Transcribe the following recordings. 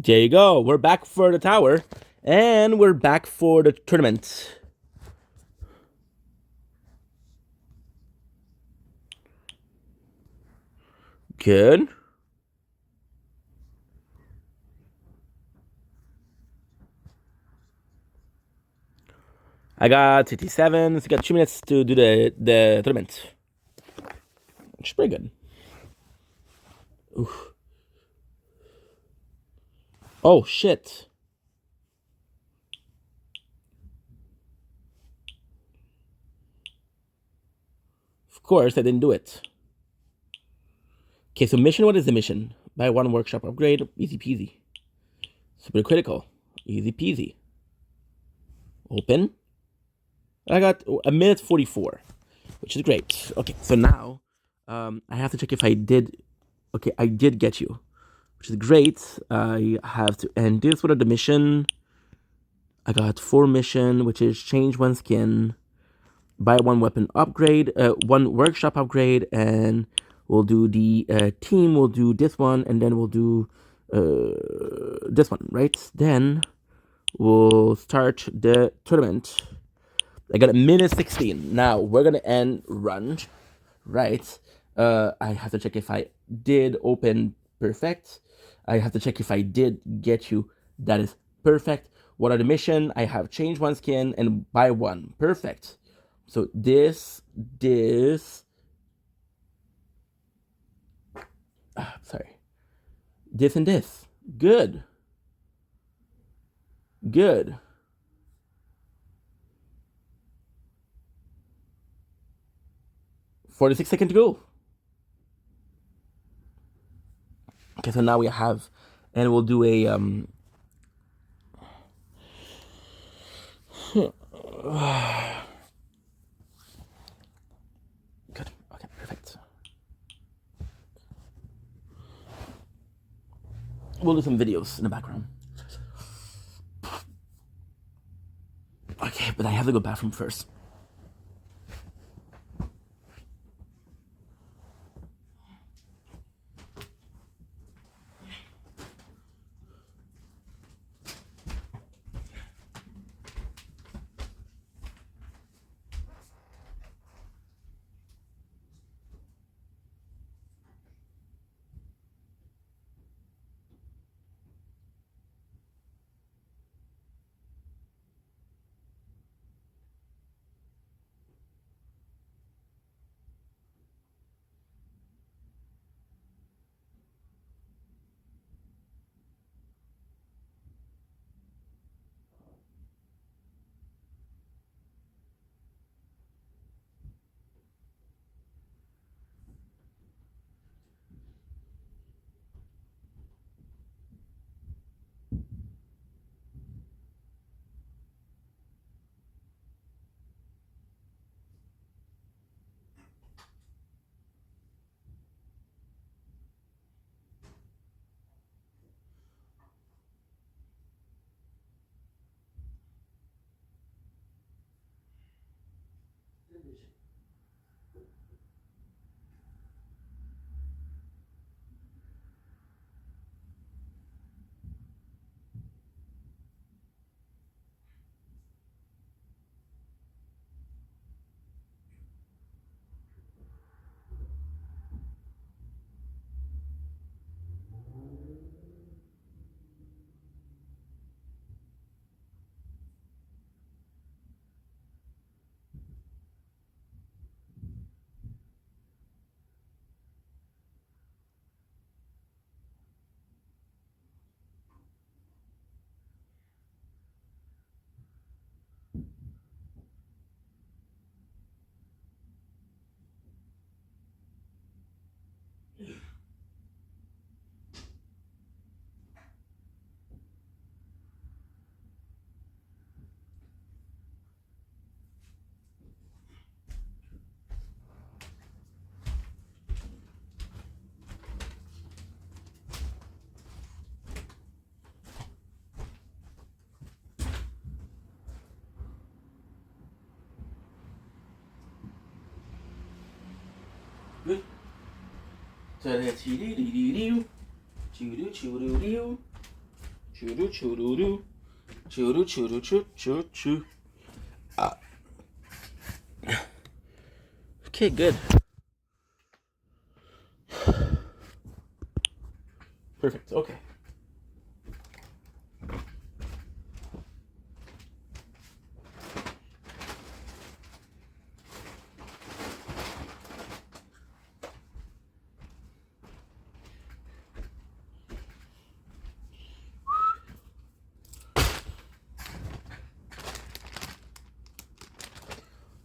There you go. We're back for the tower, and we're back for the tournament. Good. I got 57, so I got 2 minutes to do the tournament. Which is pretty good. Oof. Oh, shit. Of course, I didn't do it. Okay, so mission, what is the mission? Buy 1 workshop upgrade, easy peasy. Super critical, easy peasy. Open. I got a minute 44, which is great. Okay, so now I have to check if I did. Okay, I did get you, which is great. I have to end this with the mission. I got 4 mission, which is change 1 skin, buy 1 weapon upgrade, 1 workshop upgrade, and we'll do the team. We'll do this one, and then we'll do this one, right? Then we'll start the tournament. I got a minute 16. Now we're gonna end run, right? I have to check if I did open perfect. I have to check if I did get you. That is perfect. What are the mission? I have change 1 skin and buy 1. Perfect. So this, sorry, this and this. Good. Good. $46 to go. Okay, so now we have, and we'll do a Good. Okay, perfect. We'll do some videos in the background. Okay, but I have to go bathroom first. Good. Choo choo doo doo. Choo choo choo choo choo. Okay, good. Perfect. Okay.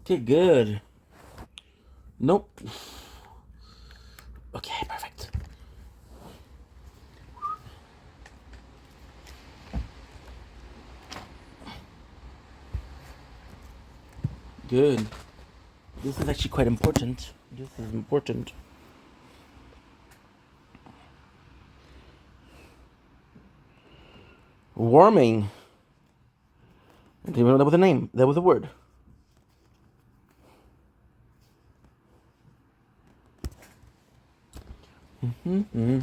Okay, good. Nope. Okay, perfect. Good. This is actually quite important. This is important. Warming. I didn't even know that was a name. That was a word. Mm-hmm.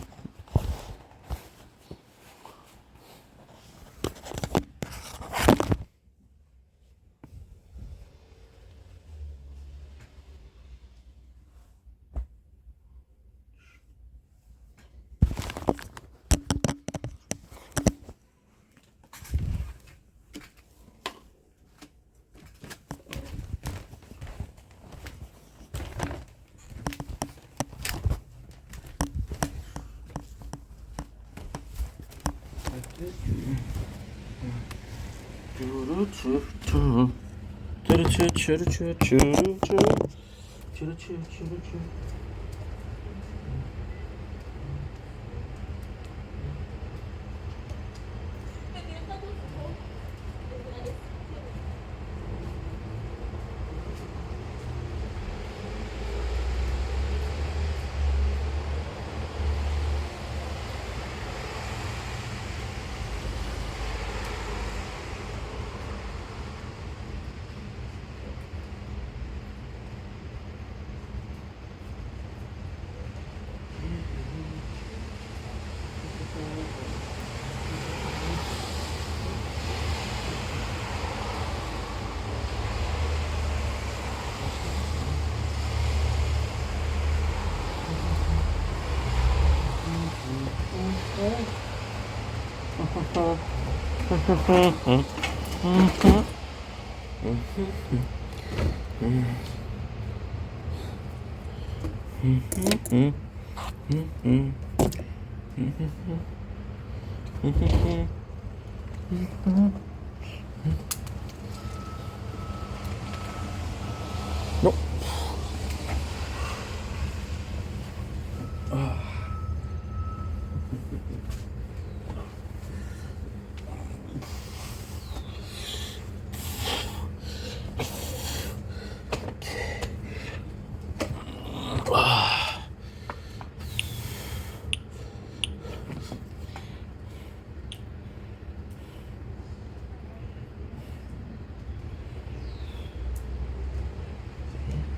Nope.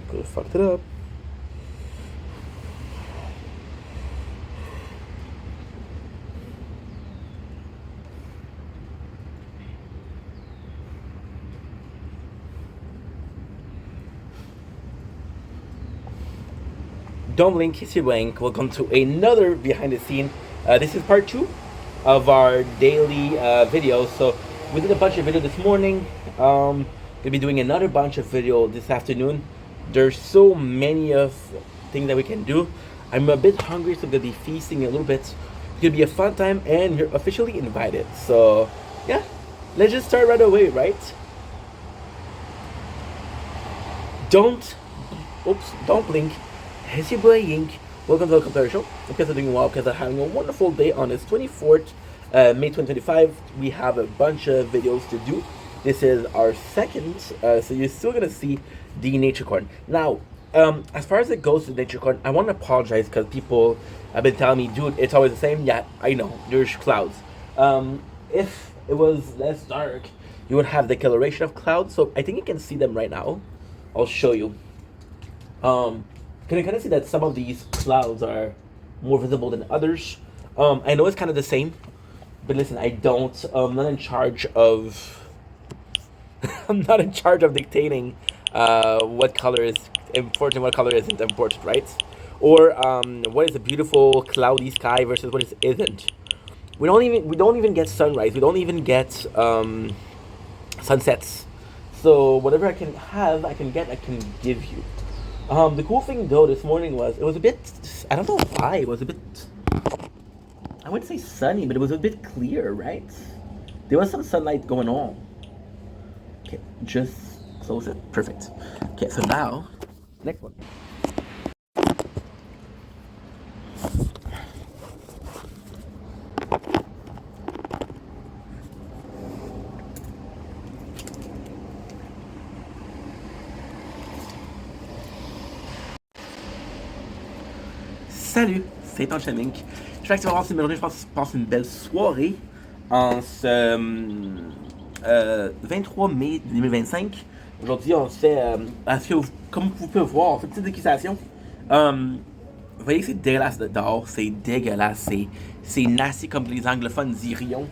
Could have fucked it up. Don't blink, kiss your blank. Welcome to another behind the scene. This is part 2 of our daily videos. So we did a bunch of video this morning. Gonna be doing another bunch of video this afternoon. There's so many of things that we can do. I'm a bit hungry, so I'm gonna be feasting a little bit. It's gonna be a fun time, and you're officially invited. So yeah, let's just start right away, right? Don't blink. It's your boy Yink. Welcome to the Computer Show. Because I'm doing well, because I'm having a wonderful day on this 24th, May 2025. We have a bunch of videos to do. This is our second, so you're still gonna see the nature corn. Now, as far as it goes to nature corn, I want to apologize because people have been telling me, dude, it's always the same. Yeah, I know, there's clouds. If it was less dark, you would have the coloration of clouds. So I think you can see them right now. I'll show you. Can you kind of see that some of these clouds are more visible than others? I know it's kind of the same, But listen, I don't. I'm not in charge of. I'm not in charge of dictating what color is important, what color isn't important, right? Or what is a beautiful cloudy sky versus what isn't. We don't even get sunrise. We don't even get sunsets. So whatever I can have, I can get, I can give you. The cool thing though this morning was it was a bit. I don't know why it was a bit. I wouldn't say sunny, but it was a bit clear, right? There was some sunlight going on. Okay, just close it. Perfect. Okay, so now, next one. Salut, c'est Anchemink. J'espère que tu vas passer une belle journée, je pense que tu passes une belle soirée en ce 23 mai 2025. Aujourd'hui, on se fait, comme vous pouvez voir, on fait une petite déguistation. Vous voyez que c'est dégueulasse dehors, c'est dégueulasse, c'est nasty comme les anglophones dirions.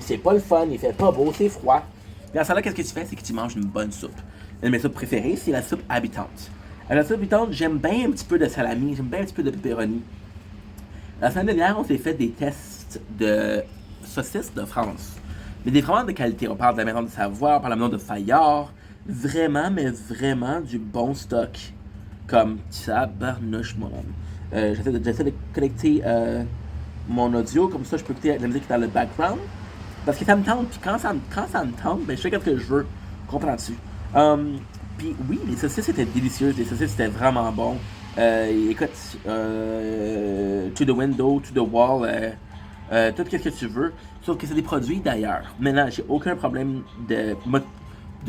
C'est pas le fun, il fait pas beau, c'est froid. Dans ça là, qu'est-ce que tu fais? C'est que tu manges une bonne soupe. Une de mes soupes préférées, c'est la soupe habitante. La soupe habitante, j'aime bien un petit peu de salami, j'aime bien un petit peu de pepperoni. La semaine dernière, on s'est fait des tests de saucisses de France. Mais des vraiment de qualité. On parle de la maison de Savoie, on parle de la maison de Fayard. Vraiment, mais vraiment du bon stock. Comme tabarnouche, mon homme. J'essaie de connecter mon audio, comme ça je peux écouter la musique dans le background. Parce que ça me tente, puis quand ça me tente, ben, je fais ce que je veux. Comprends-tu? Puis oui, les saucisses étaient délicieuses, les saucisses étaient vraiment bons. Écoute, to the window, to the wall, tout ce que tu veux. Sauf que c'est des produits d'ailleurs. Maintenant, j'ai aucun problème de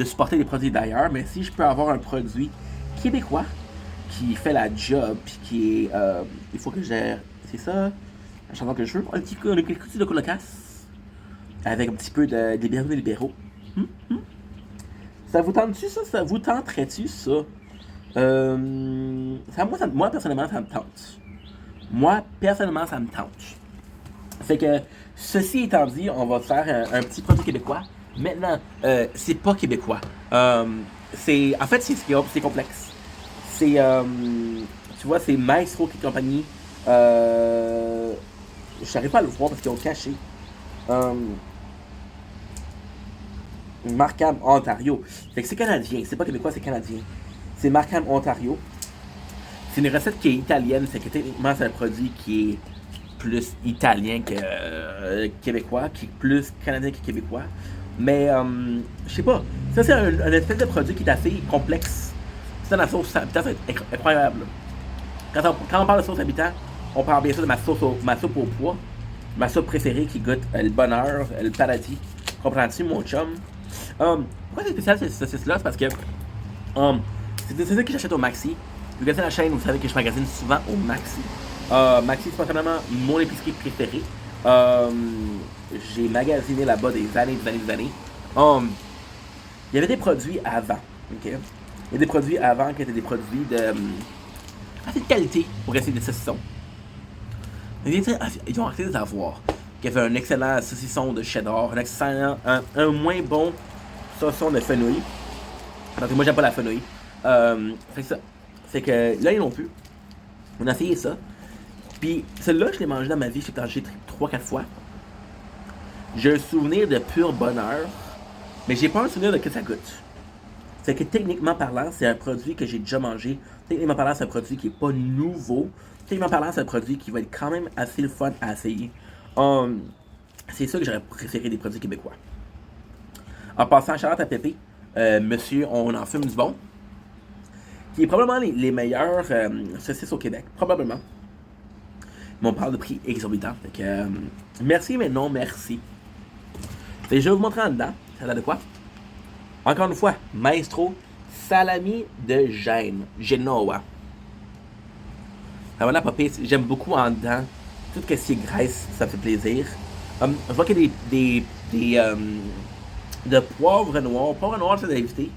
supporter des produits d'ailleurs, mais si je peux avoir un produit québécois qui fait la job, puis qui est, il faut que j'ai, c'est ça, la chanson que je veux, un petit coup de colocasse, avec un petit peu de bienvenue libéraux. Ça vous tente-tu ça? Ça vous tenterait-tu ça? Moi, personnellement, ça me tente. Moi, personnellement, ça me tente. Fait que, ceci étant dit, on va faire un petit produit québécois. Maintenant, c'est pas québécois. En fait, c'est complexe. C'est, tu vois, c'est Maestro qui est compagnie. Je n'arrive pas à le voir parce qu'ils ont caché. Markham, Ontario. Fait que c'est canadien, c'est pas québécois, c'est canadien. C'est Markham, Ontario. C'est une recette qui est italienne, c'est que techniquement c'est un produit qui est plus italien que québécois, qui est plus canadien que québécois. Mais, je sais pas, ça c'est un espèce de produit qui est assez complexe. C'est la sauce habitant, c'est incroyable. Quand on parle de sauce habitant, on parle bien sûr de ma soupe au pois, ma soupe préférée qui goûte le bonheur, le paradis. Comprends-tu, mon chum? Pourquoi c'est spécial cette saucisse-là? C'est parce que c'est des saucisses que j'achète au Maxi. Vous connaissez la chaîne, vous savez que je magasine souvent au Maxi. Maxi, c'est probablement mon épicerie préférée. J'ai magasiné là-bas des années. Il y avait des produits avant. Ok? Il y a des produits avant qui étaient des produits de assez de qualité pour essayer des saucissons. Ils ont arrêté de les avoir. Qui avait un excellent saucisson de cheddar, un moins bon saucisson de fenouil. Parce que moi j'aime pas la fenouil. Fait que là ils l'ont plus. On a essayé ça. Puis celle-là je l'ai mangé dans ma vie, j'ai mangé 3-4 fois. J'ai un souvenir de pur bonheur, mais j'ai pas un souvenir de que ça goûte. Fait que techniquement parlant, c'est un produit que j'ai déjà mangé. Techniquement parlant, c'est un produit qui est pas nouveau. Techniquement parlant, c'est un produit qui va être quand même assez le fun à essayer. C'est ça que j'aurais préféré des produits québécois. En passant à Charlotte à Pépé, monsieur, on en fume du bon. Qui est probablement les meilleurs saucisses au Québec. Probablement. Mais on parle de prix exorbitant. Fait que, merci, mais non merci. Fait que je vais vous montrer en dedans. Ça a l'air de quoi? Encore une fois, Maestro salami de Gênes. Genoa. Ça va la popée. J'aime beaucoup en dedans. Tout ce qui est graisse, ça me fait plaisir. Je vois qu'il y a de poivre noir. Poivre noir, c'est d'éviter.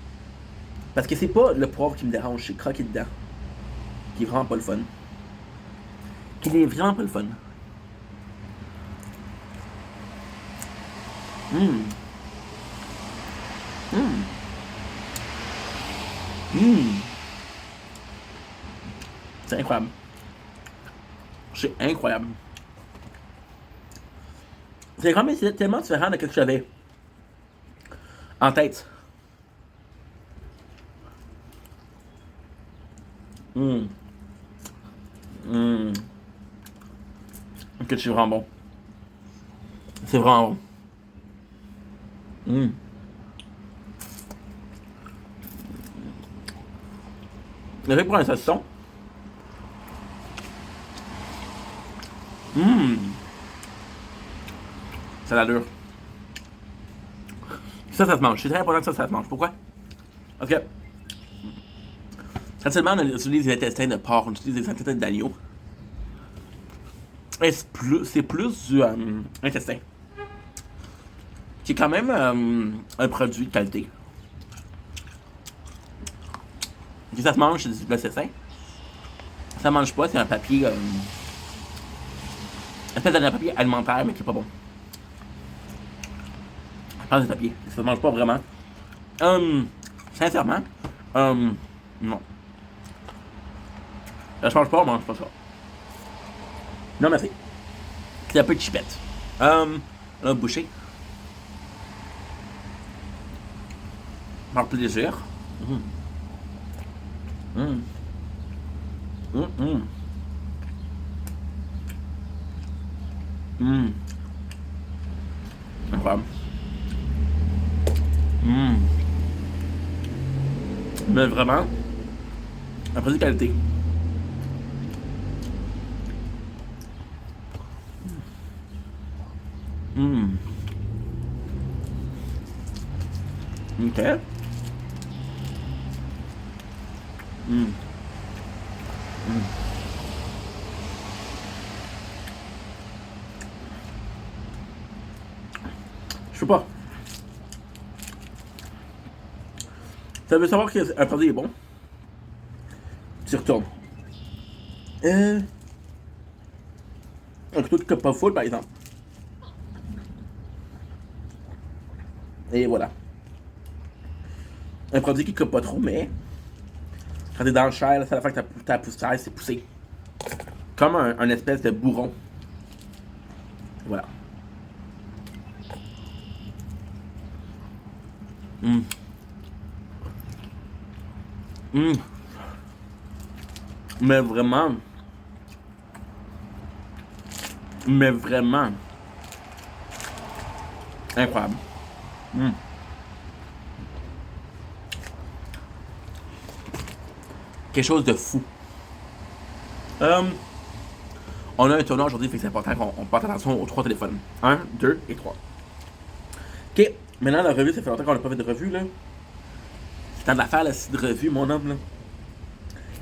Parce que c'est pas le poivre qui me dérange, c'est croquer dedans. Qui est vraiment pas le fun. Qui n'est vraiment pas le fun. Hum. Hum. Hum. C'est incroyable. C'est incroyable. C'est quand même tellement différent de ce que j'avais en tête. Hum. Hum. Ok, c'est vraiment bon. C'est vraiment bon. Hum. Avec pour un saucisson. Hum. Ça a l'allure. Ça se mange. C'est très important que ça se mange. Pourquoi? Parce que, essentiellement, on utilise les intestins de porc, on utilise les intestins d'agneau. Et c'est plus du intestin. Qui est quand même un produit de qualité. Et ça se mange, c'est du intestin. Ça ne mange pas, c'est un papier. Une espèce d'un papier alimentaire, mais qui est pas bon. Je pense que c'est papier. Ça se mange pas vraiment. Sincèrement, non. Je mange pas, on mange pas ça. Non, merci. C'est un peu de chipette. Là, boucher. Par plaisir. Incroyable. Mais vraiment, un produit de qualité. Ok. Je sais pas. Ça veut savoir qu'un produit est bon. Tu retournes. Un couteau de coupe pas full, par exemple. Et voilà. Un produit qui coupe pas trop, mais quand t'es dans le chair, ça va faire que ta poussière s'est poussée. Comme un espèce de bourron. Voilà. Mais vraiment. Mais vraiment. Incroyable. Quelque chose de fou. On a un tournoi aujourd'hui, fait que c'est important qu'on porte attention aux 3 téléphones. 1, 2 et 3. Ok, maintenant la revue, ça fait longtemps qu'on n'a pas fait de revue là. C'est temps de la faire la de revue, mon homme là.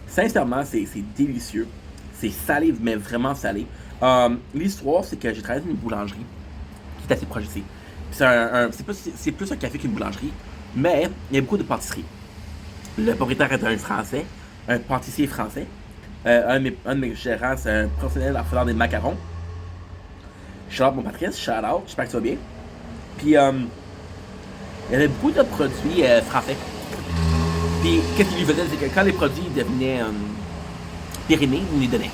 Sincèrement, c'est délicieux. C'est salé, mais vraiment salé. L'histoire, c'est que j'ai travaillé dans une boulangerie qui est assez proche ici. C'est plus un café qu'une boulangerie, mais il y a beaucoup de pâtisseries. Le propriétaire est un Français, un pâtissier français. Un de mes gérants, c'est un professionnel en faisant des macarons. Shout out mon Patrice, shout out, j'espère que tu vas bien. Puis, il y avait beaucoup de produits français. Puis, qu'est-ce qu'il lui faisait, c'est que quand les produits devenaient périmés, il les donnait.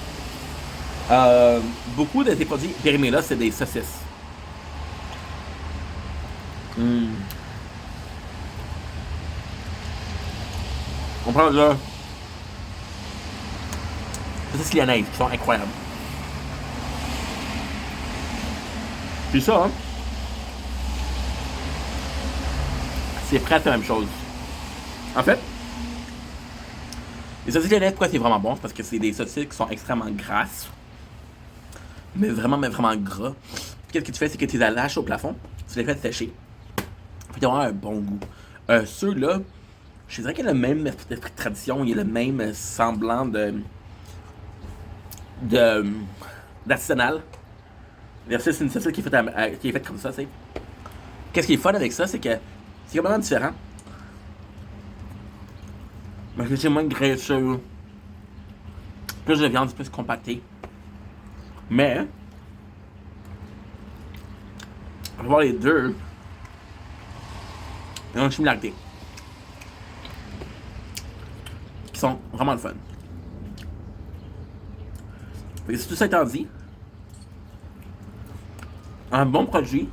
Beaucoup de ces produits périmés-là, c'est des saucisses. On prend là. Saucisses lyonnaises qui sont incroyables. Puis ça, hein, c'est presque la même chose. En fait, les saucisses lyonnaises, pourquoi c'est vraiment bon? C'est parce que c'est des saucisses qui sont extrêmement grasses. Mais vraiment gras. Qu'est-ce que tu fais? C'est que tu les lâches au plafond, tu les fais sécher. Puis tu as un bon goût. Ceux-là, je dirais qu'il y a le même esprit de tradition, il y a le même semblant d'artisanal. Versus une saucisse qui est faite comme ça, tu sais. Qu'est-ce qui est fun avec ça, c'est que c'est complètement différent. Parce que c'est moins graisseux. Plus de viande, plus compacté. Mais, on va voir les deux. Ils ont une similarité. Qui sont vraiment le fun. Fait que si tout ça étant dit, un bon produit,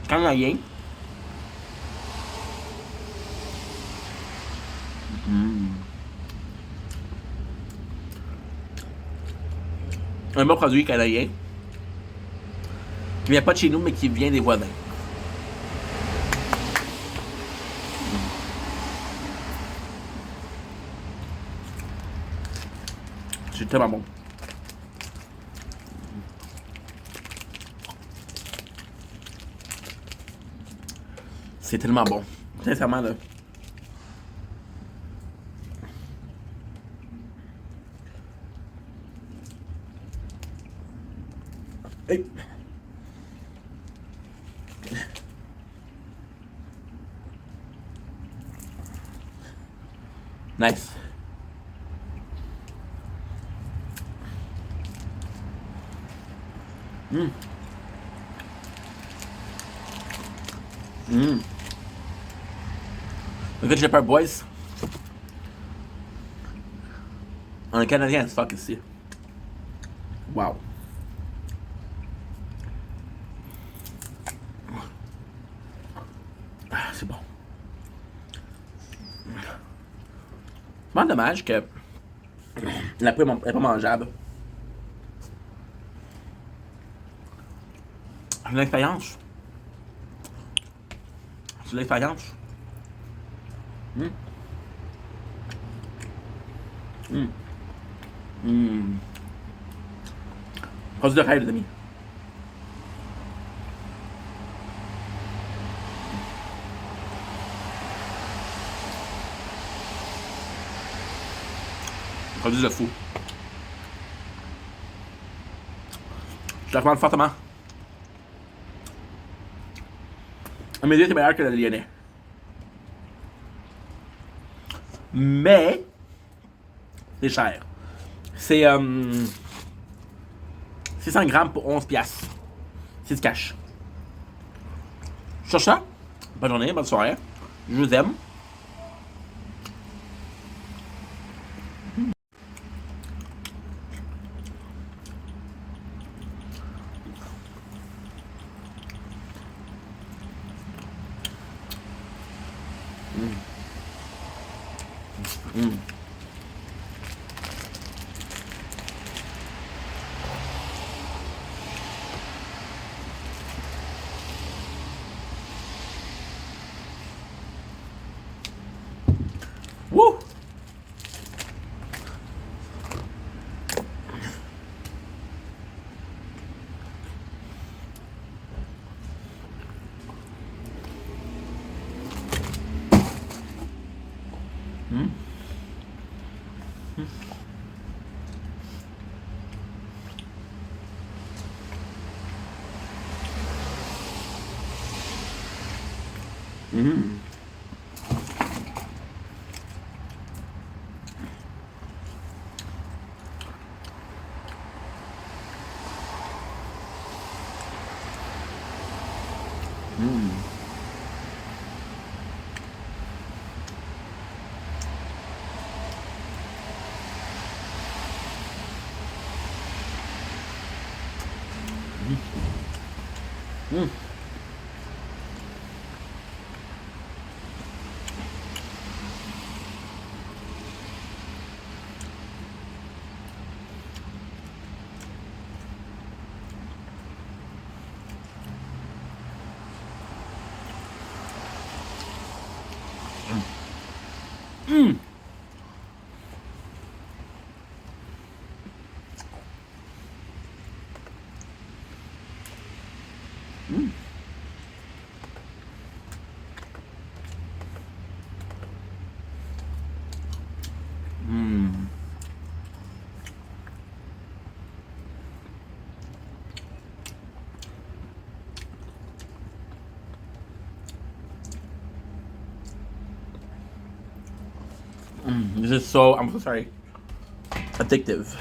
quand il y a rien, un bon produit canadien, qui vient pas de chez nous, mais qui vient des voisins. C'est tellement bon. C'est tellement bon. Sincèrement, là. Hey. Nice. Le Good Shepherd Boys. On est canadien as fuck ici. Wow. Ah, c'est bon. C'est vraiment dommage que la poule est pas mangeable. C'est une expérience. C'est l'expérience. Produit de rêve, les amis. Produit de fou. Je le recommande fortement. Un mes yeux, c'est meilleur que le lyonnais. Mais c'est cher. C'est 600 grammes pour 11 piastres. C'est du cash. Sur ça, bonne journée, bonne soirée. Je vous aime. Woo! This is so, I'm so sorry, addictive.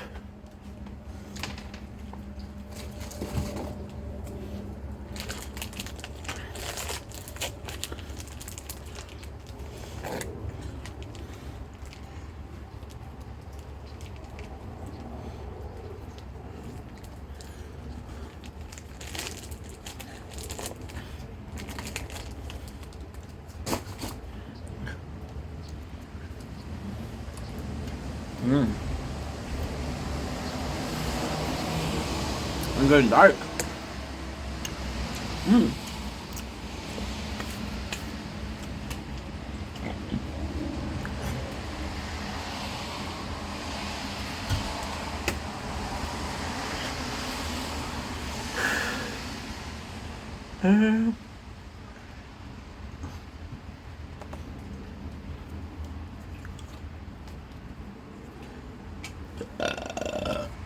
I'm getting dark.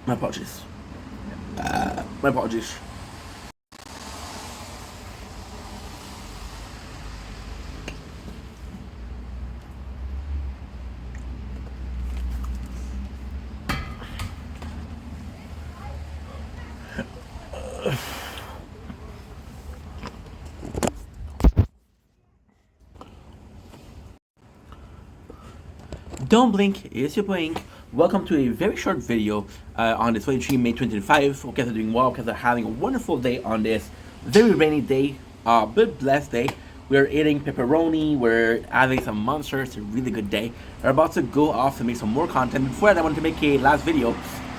My apologies. My apologies. Don't blink, it's your blink. Welcome to a very short video on the 23 May 2025. Hope you guys are doing well, because are having a wonderful day on this very rainy day, but blessed day. We're eating pepperoni, we're having some monsters, it's a really good day. We're about to go off to make some more content. Before that, I wanted to make a last video.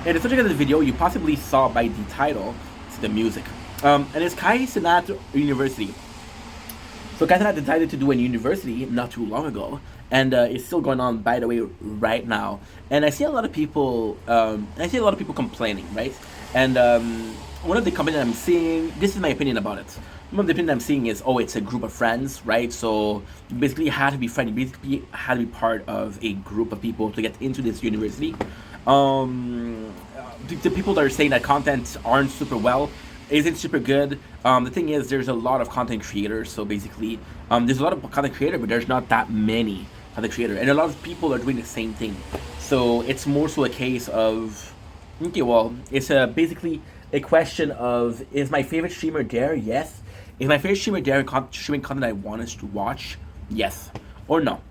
And the subject of the video, you possibly saw by the title, it's the music. And it's Kai Cenat University. So Kai Cenat decided to do a university not too long ago, and it's still going on, by the way, right now. And I see a lot of people, complaining, right? And one of the comments I'm seeing, this is my opinion about it. One of the opinion I'm seeing is, oh, it's a group of friends, right? So you basically had to be friendly, basically had to be part of a group of people to get into this university. The people that are saying that content aren't super well, isn't super good. The thing is, there's a lot of content creators, so basically there's a lot of content creators, but there's not that many content creators, and a lot of people are doing the same thing. So it's more so a case of, okay, well, it's basically a question of, is my favorite streamer there? Yes. Is my favorite streamer there streaming content I want us to watch? Yes or no.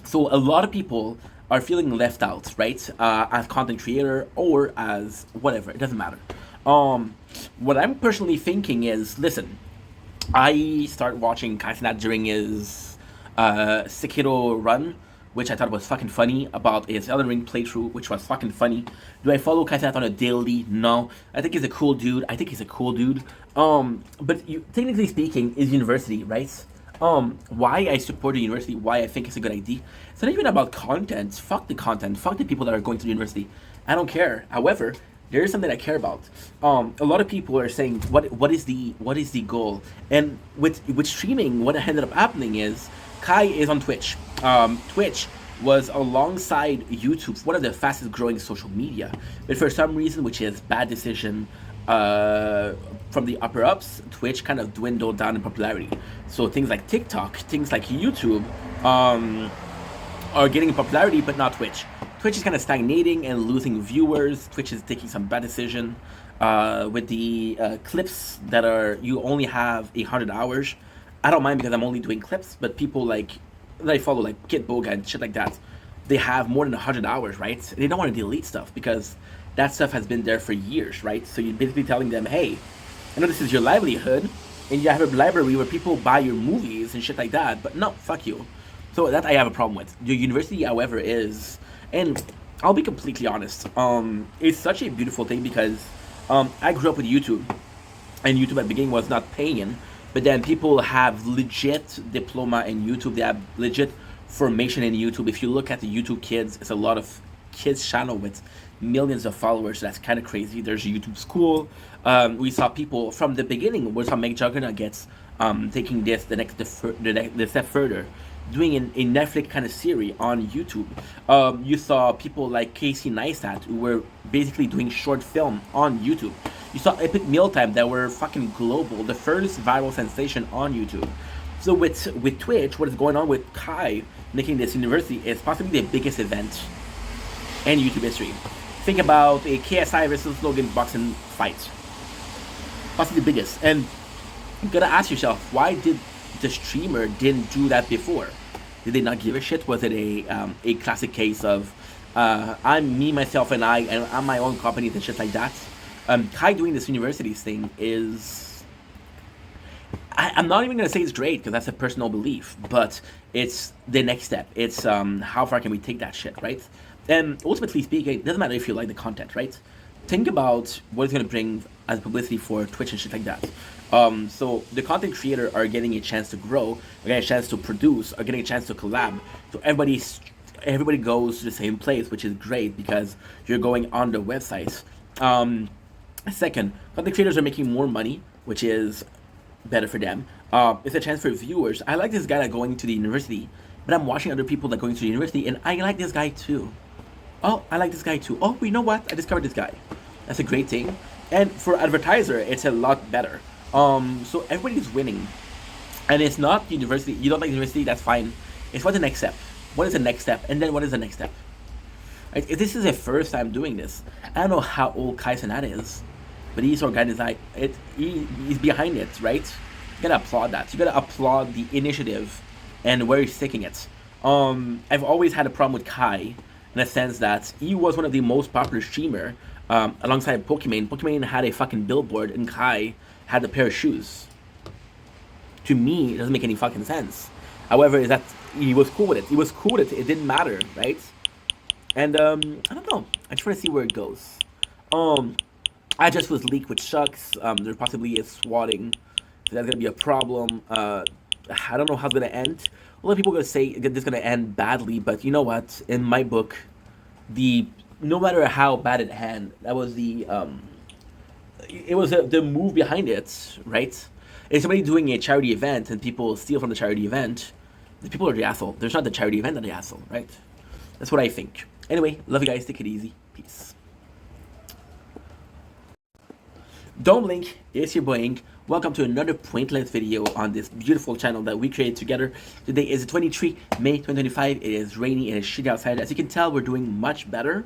So a lot of people are feeling left out, right? As content creator or as whatever, it doesn't matter. What I'm personally thinking is, listen, I started watching Kai Cenat during his Sekiro run, which I thought was fucking funny, about his Elden Ring playthrough, which was fucking funny. Do I follow Kai Cenat on a daily? No. I think he's a cool dude. But technically speaking, is university, right? Why I support the university, why I think it's a good idea. It's not even about content. Fuck the content. Fuck the people that are going to the university. I don't care. However, there is something I care about. A lot of people are saying, what is the goal? And with streaming, what ended up happening is Kai is on Twitch. Twitch was alongside YouTube one of the fastest growing social media, but for some reason, which is bad decision from the upper ups, Twitch kind of dwindled down in popularity. So things like TikTok, things like YouTube are getting popularity, but not Twitch. Twitch is kind of stagnating and losing viewers. Twitch is taking some bad decision with the clips that are, you only have 100 hours. I don't mind because I'm only doing clips, but people like that I follow, like Kid Boga and shit like that, they have more than 100 hours, right? They don't want to delete stuff because that stuff has been there for years, right? So you're basically telling them, hey, I know this is your livelihood, and you have a library where people buy your movies and shit like that, but no, fuck you. So that I have a problem with. The university, however, is, and I'll be completely honest, it's such a beautiful thing because I grew up with YouTube, and YouTube at the beginning was not paying, but then people have legit diploma in YouTube, they have legit formation in YouTube. If you look at the YouTube Kids, it's a lot of kids channel with millions of followers. So that's kind of crazy. There's a YouTube school. We saw people from the beginning. We saw Meg Juggernaut gets taking this the step further, doing a Netflix kind of series on YouTube. You saw people like Casey Neistat who were basically doing short film on YouTube. You saw Epic Mealtime that were fucking global, the first viral sensation on YouTube. So with Twitch, what is going on with Kai making this university is possibly the biggest event in YouTube history. Think about a KSI versus Logan boxing fight. Possibly the biggest. And you gotta ask yourself, why did the streamer didn't do that before? Did they not give a shit? Was it a classic case of I'm me, myself, and I'm my own company and shit like that? Kai doing this universities thing is, I'm not even going to say it's great because that's a personal belief, but it's the next step. It's how far can we take that shit, right? And ultimately speaking, it doesn't matter if you like the content, right? think about what it's gonna bring as publicity for Twitch and shit like that. So the content creator are getting a chance to grow, are getting a chance to produce, are getting a chance to collab. So everybody goes to the same place, which is great because you're going on the websites. Second, content creators are making more money, which is better for them. It's a chance for viewers. I like this guy that going to the university, but I'm watching other people that going to the university, and I like this guy too. Oh, I like this guy too. Oh, you know what? I discovered this guy. That's a great thing. And for advertiser, it's a lot better. So everybody's winning. And it's not university. You don't like university, that's fine. It's what's the next step? What is the next step? And then what is the next step? Right? If this is the first time doing this, I don't know how old Kai Cenat is, but he's organized he's behind it, right? You gotta applaud that. You gotta applaud the initiative and where he's taking it. I've always had a problem with Kai in a sense that he was one of the most popular streamer alongside Pokimane. Pokimane had a fucking billboard and Kai had a pair of shoes. To me, it doesn't make any fucking sense. However, is that he was cool with it. He was cool with it. It didn't matter, right? And I don't know. I just want to see where it goes. I just was leaked, which sucks. There possibly is swatting. So that's gonna be a problem. I don't know how it's gonna end. A lot of people are gonna say this is gonna end badly, but you know what? In my book, no matter how bad it ended, that was the move behind it, right? If somebody doing a charity event and people steal from the charity event, the people are the asshole. There's not the charity event that the asshole, right? That's what I think. Anyway, love you guys. Take it easy. Peace. Don't blink. It's your boy Ink. Welcome to another pointless video on this beautiful channel that we created together. Today is the 23 May 2025. It is rainy and it's shitty outside. As you can tell, we're doing much better.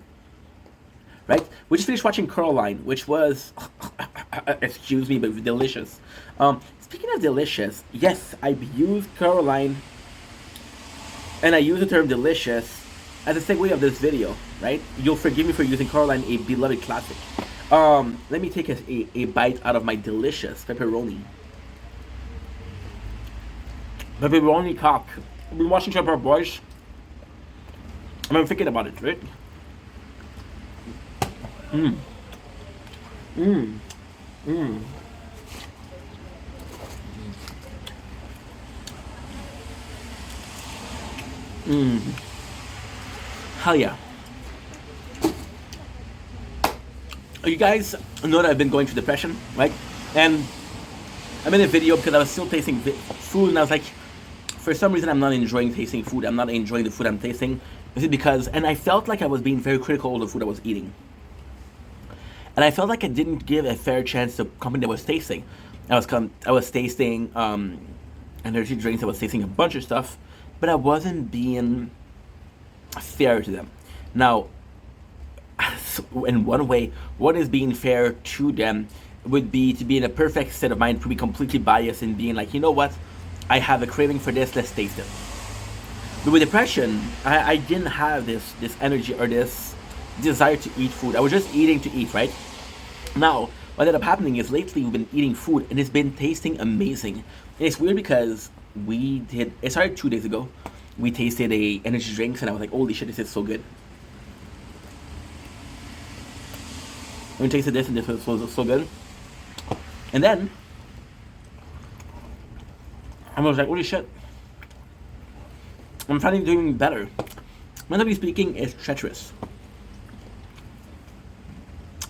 Right? We just finished watching Coraline, which was, excuse me, but delicious. Speaking of delicious, yes, I've used Coraline, and I use the term delicious as a segue of this video, right? You'll forgive me for using Coraline, a beloved classic. Let me take a bite out of my delicious pepperoni. Pepperoni cock. I've been watching Shepherd Boys. I've been thinking about it, right? Hell yeah. You guys know that I've been going through depression, right? And I made a video because I was still tasting food, and I was like, for some reason I'm not enjoying tasting food. I'm not enjoying the food I'm tasting. Is it because, and I felt like I was being very critical of the food I was eating. And I felt like I didn't give a fair chance to the company that was tasting. I was tasting energy drinks, I was tasting a bunch of stuff, but I wasn't being fair to them. Now, in one way, what is being fair to them would be to be in a perfect state of mind, to be completely biased and being like, you know what, I have a craving for this, let's taste it. But with depression, I didn't have this energy or this desire to eat food. I was just eating to eat, right? Now, what ended up happening is lately we've been eating food and it's been tasting amazing. And it's weird because it started 2 days ago. We tasted a energy drinks and I was like, holy shit, this is so good. We tasted this and this was so good. And then, I was like, holy shit. I'm finally doing better. Mentally speaking, it's treacherous.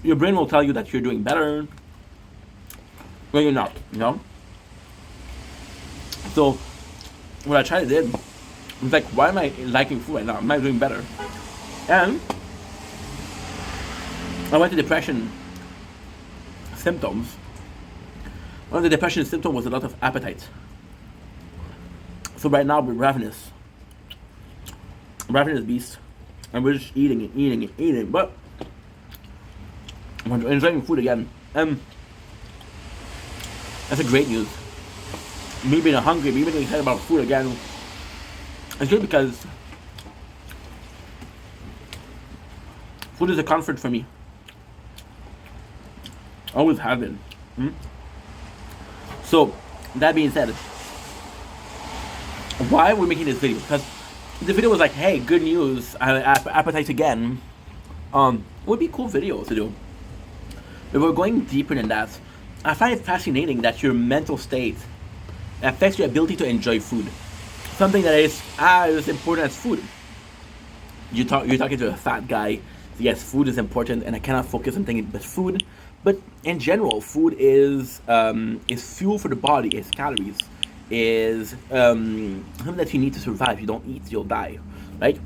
Your brain will tell you that you're doing better when you're not, you know? So, what I tried to do was like, why am I liking food right now? Am I doing better? And I went to depression symptoms. One of the depression symptoms was a lot of appetite. So right now we're ravenous. Ravenous beast. And we're just eating and eating and eating. But I'm enjoying food again. That's a great news. Me being hungry, me being excited about food again. It's good because food is a comfort for me. Always have been. So, that being said, why are we making this video? Because the video was like, hey, good news, appetite again. It would be a cool video to do. If we're going deeper than that, I find it fascinating that your mental state affects your ability to enjoy food. Something that is as important as food. You're talking to a fat guy. Yes, food is important, and I cannot focus on thinking but food. But in general, food is fuel for the body. It's calories. Is something that you need to survive. If you don't eat, you'll die, right?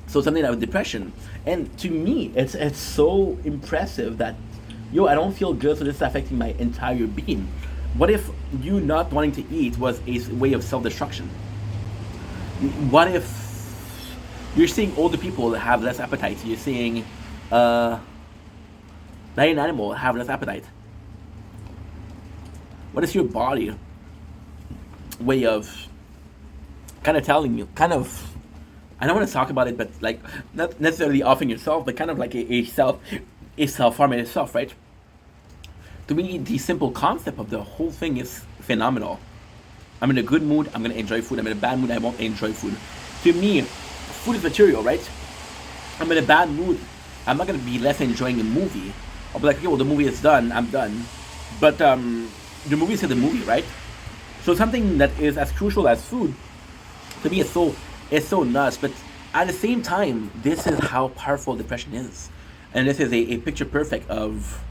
So something like with depression, and to me, it's so impressive that yo, I don't feel good, so this is affecting my entire being. What if you not wanting to eat was a way of self destruction? What if you're seeing older people have less appetite? You're seeing uh, an animal have less appetite. What is your body way of kind of telling you, kind of? I don't want to talk about it, but like not necessarily offing yourself, but kind of like a self harm in itself, right? To me, the simple concept of the whole thing is phenomenal. I'm in a good mood, I'm gonna enjoy food. I'm in a bad mood, I won't enjoy food. To me, food is material, right? I'm in a bad mood, I'm not gonna be less enjoying a movie. I'll be like, okay, well, the movie is done, I'm done. But the movie is still the movie, right? So something that is as crucial as food, to me, it's so nuts. But at the same time, this is how powerful depression is, and this is a picture perfect of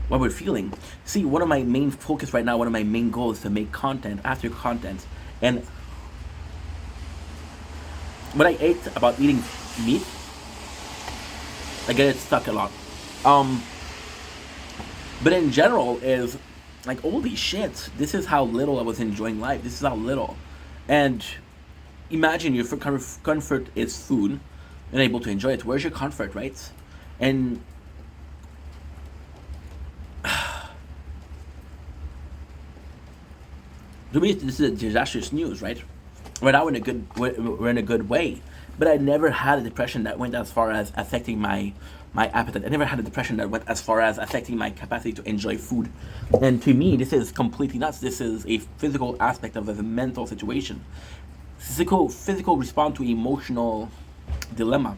what we're feeling. See, one of my main focus right now, one of my main goals is to make content after content. And when I ate about eating meat, I get it stuck a lot. Um, but in general, is like holy shit, this is how little I was enjoying life. This is how little. And imagine your comfort is food and able to enjoy it. Where's your comfort, right? And to me, this is a disastrous news, right? Right now, we're in a good way, but I never had a depression that went as far as affecting my appetite. I never had a depression that went as far as affecting my capacity to enjoy food. And to me, this is completely nuts. This is a physical aspect of a mental situation. Physical response to emotional dilemma.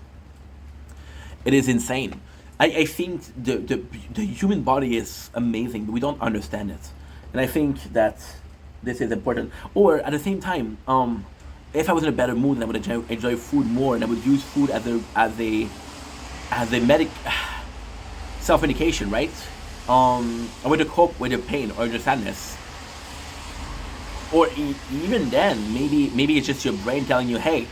It is insane. I think the human body is amazing, but we don't understand it. And I think that this is important. Or at the same time, if I was in a better mood, then I would enjoy food more, and I would use food as a medic self medication, right? A way to cope with your pain or your sadness. Or even then, maybe it's just your brain telling you, hey,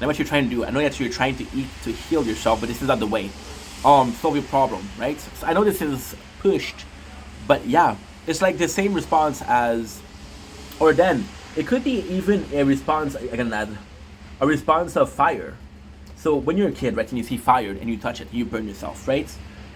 know what you're trying to do. I know that you're trying to eat to heal yourself, but this is not the way. Solve your problem, right? So I know this is pushed, but yeah, it's like the same response as, or then it could be even a response. I can add a response of fire. So when you're a kid, right, and you see fire and you touch it, you burn yourself, right?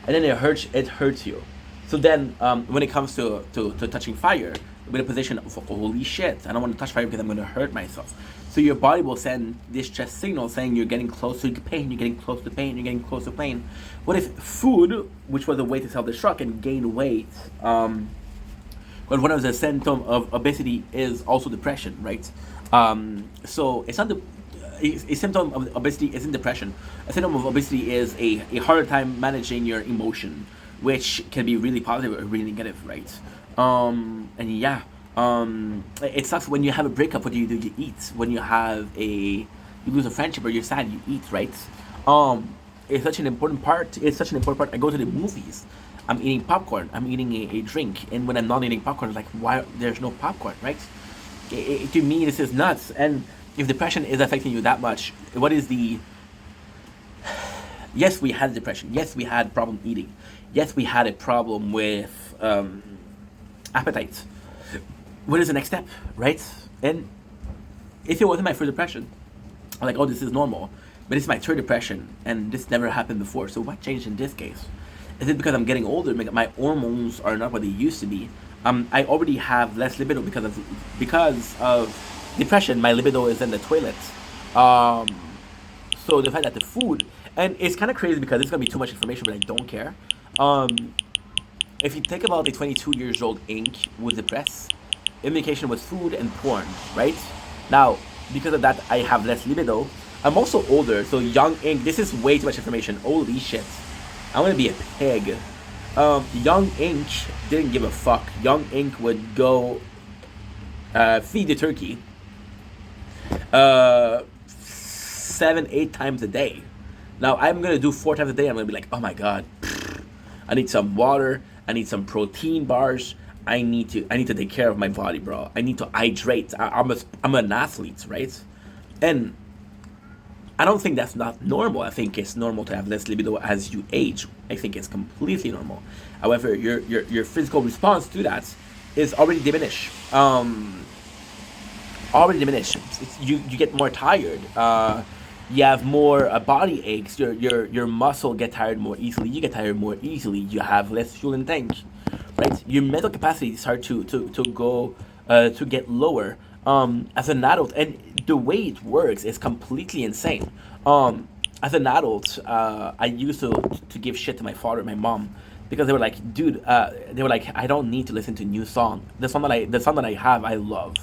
And then it hurts. It hurts you. So then, when it comes to touching fire, you're in a position of holy shit, I don't want to touch fire because I'm going to hurt myself. So your body will send this distress signal saying you're getting close to pain, you're getting close to pain, you're getting close to pain. What if food, which was a way to self-destruct and gain weight, but one of the symptoms of obesity is also depression, right? So it's not a symptom of obesity isn't depression. A symptom of obesity is a harder time managing your emotion, which can be really positive or really negative, right? And yeah, it sucks when you have a breakup. What do? You eat. When you lose a friendship or you're sad, you eat, right? It's such an important part. It's such an important part. I go to the movies. I'm eating popcorn. I'm eating a drink, and when I'm not eating popcorn, it's like, why there's no popcorn, right? To me, this is nuts. And if depression is affecting you that much, what is the? Yes, we had depression. Yes, we had problem eating. Yes, we had a problem with appetite. What is the next step, right? And if it wasn't my first depression, I'm like, oh, this is normal. But it's my third depression, and this never happened before. So what changed in this case? Is it because I'm getting older? My hormones are not what they used to be. I already have less libido because of depression. My libido is in the toilet. So the fact that the food, and it's kind of crazy because it's gonna be too much information, but I don't care. If you think about a 22 years old ink who was depressed, indication was food and porn, right? Now, because of that, I have less libido. I'm also older, so young ink. This is way too much information. Holy shit! I want to be a pig. Young Ink didn't give a fuck. Young Ink would go feed the turkey 7, 8 times a day. Now I'm gonna do 4 times a day. I'm gonna be like, oh my god, I need some water. I need some protein bars. I need to take care of my body, bro. I need to hydrate. I'm an athlete, right? And I don't think that's not normal. I think it's normal to have less libido as you age. I think it's completely normal. However, your physical response to that is already diminished. Already diminished. You get more tired. You have more body aches. Your muscle get tired more easily. You get tired more easily. You have less fuel in tank, right? Your mental capacity start to go to get lower as an adult, and the way it works is completely insane. As an adult, I used to give shit to my father and my mom because they were like, dude, they were like, I don't need to listen to new song. The song that I have, I love.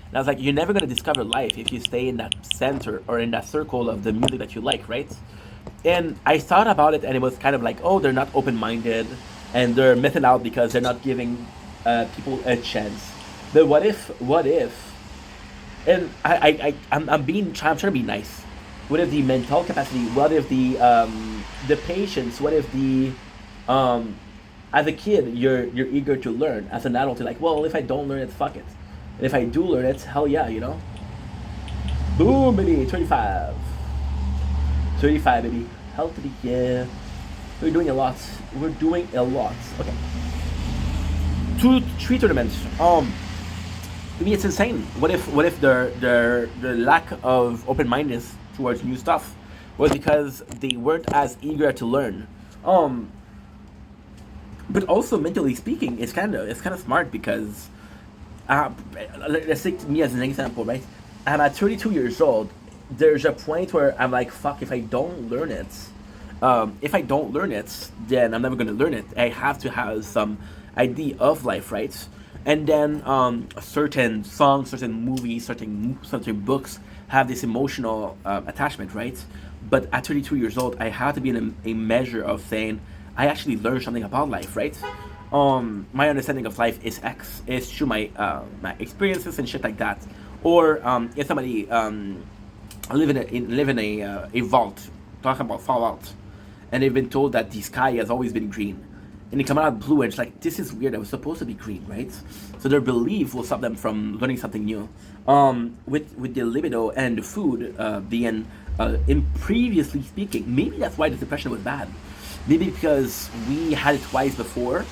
And I was like, you're never gonna discover life if you stay in that center or in that circle of the music that you like, right? And I thought about it, and it was kind of like, oh, they're not open-minded, and they're missing out because they're not giving people a chance. But what if, and I'm trying to be nice. What if the mental capacity? What if the patience? What if the as a kid you're eager to learn. As an adult, you're like, well, if I don't learn it, fuck it. And if I do learn it, hell yeah, you know. Boom, baby, 25. 35, baby. Healthy, yeah. We're doing a lot. We're doing a lot. Okay. 3 tournaments. I mean, it's insane. What if the lack of open-mindedness towards new stuff was because they weren't as eager to learn. But also mentally speaking, it's kind of smart because let's take me as an example, right? I'm at 32 years old. There's a point where I'm like, fuck, if I don't learn it, then I'm never gonna learn it. I have to have some idea of life, right? And then certain songs, certain movies, certain books have this emotional attachment, right? But at 32 years old, I have to be in a measure of saying I actually learned something about life, right? My understanding of life is X. It's through my experiences and shit like that. Or if somebody live in a vault, talking about Fallout, and they've been told that the sky has always been green, and they come out of blue, and it's like, this is weird. It was supposed to be green, right? So their belief will stop them from learning something new. With the libido and the food being in previously speaking, maybe that's why the depression was bad. Maybe because we had it twice before,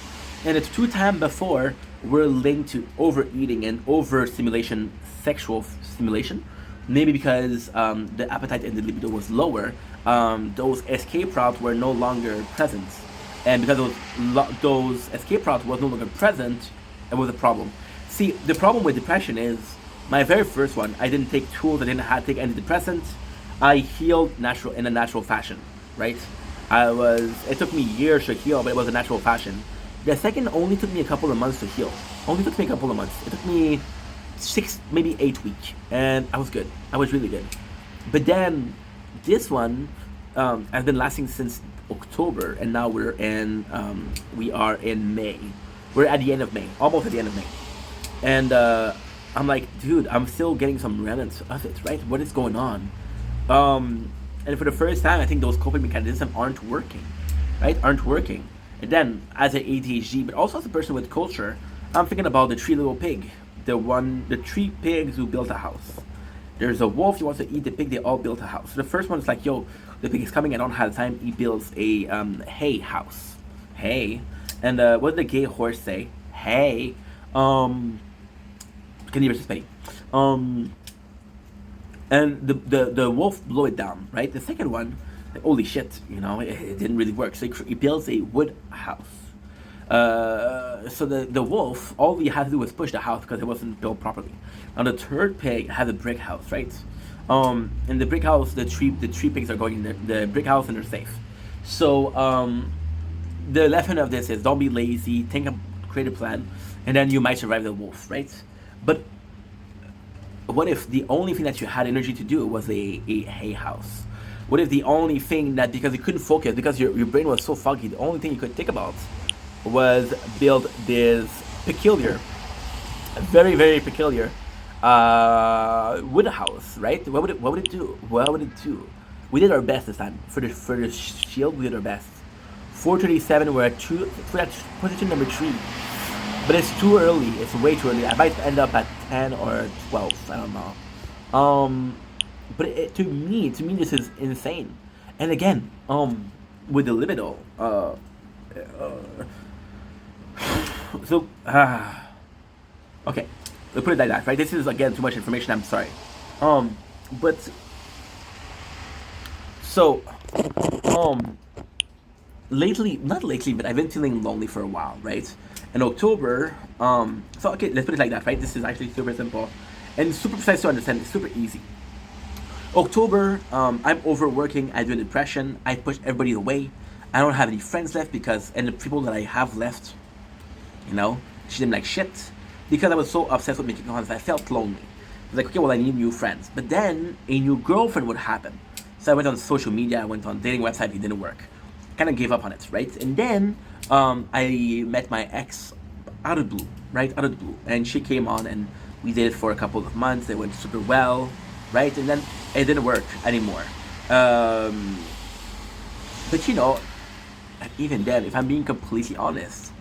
and the 2 times before were linked to overeating and overstimulation, sexual stimulation. Maybe because the appetite and the libido was lower, those escape routes were no longer present. And because those escape routes was no longer present, it was a problem. See, the problem with depression is, my very first one, I didn't take tools, I didn't have to take antidepressants. I healed in a natural fashion, right? It took me years to heal, but it was a natural fashion. The second only took me a couple of months to heal. It took me 6, maybe 8 weeks, and I was good. I was really good. But then, this one has been lasting since October, and now we are in May. We're at the end of May, almost at the end of May. And I'm like, dude, I'm still getting some remnants of it, right? What is going on? And for the first time, I think those coping mechanisms aren't working, right? And then, as an ADHD, but also as a person with culture, I'm thinking about the 3 little pig. The 3 pigs who built a house. There's a wolf, he wants to eat the pig, they all built a house. So the first one is like, yo, the pig is coming, I don't have time, he builds a hay house. Hay. And what did the gay horse say? Hay. Can you respect? And the wolf blew it down, right? The second one, holy shit, it didn't really work. So he builds a wood house. So the wolf, all he had to do was push the house because it wasn't built properly. Now the third pig had a brick house, right? In the brick house, the three pigs are going in the brick house and they're safe. So the lesson of this is, don't be lazy, create a plan, and then you might survive the wolf, right? But what if the only thing that you had energy to do was a hay house? What if the only thing that, because you couldn't focus, because your brain was so foggy, the only thing you could think about was build this peculiar, very very peculiar wood house, right? What would it do? What would it do? We did our best this time for the shield. We did our best. 437. We're at position number 3, but it's too early. It's way too early. I might end up at 10 or 12. I don't know. But to me, this is insane. And again, with the libido, so okay, let's put it like that, right? This is again too much information. I'm sorry. But so lately, not lately, but I've been feeling lonely for a while, right? In October, so okay, let's put it like that, right? This is actually super simple and super precise to understand. It's super easy. October, I'm overworking. I do depression. I push everybody away. I don't have any friends left and the people that I have left, you know, treat them like shit because I was so obsessed with making content. I felt lonely. I was like, okay, well, I need new friends. But then a new girlfriend would happen. So I went on social media. I went on dating website. It didn't work. Kind of gave up on it, right? And then I met my ex out of the blue, right? Out of the blue, and she came on, and we did it for a couple of months. It went super well, right? And then it didn't work anymore. But you know, even then, if I'm being completely honest,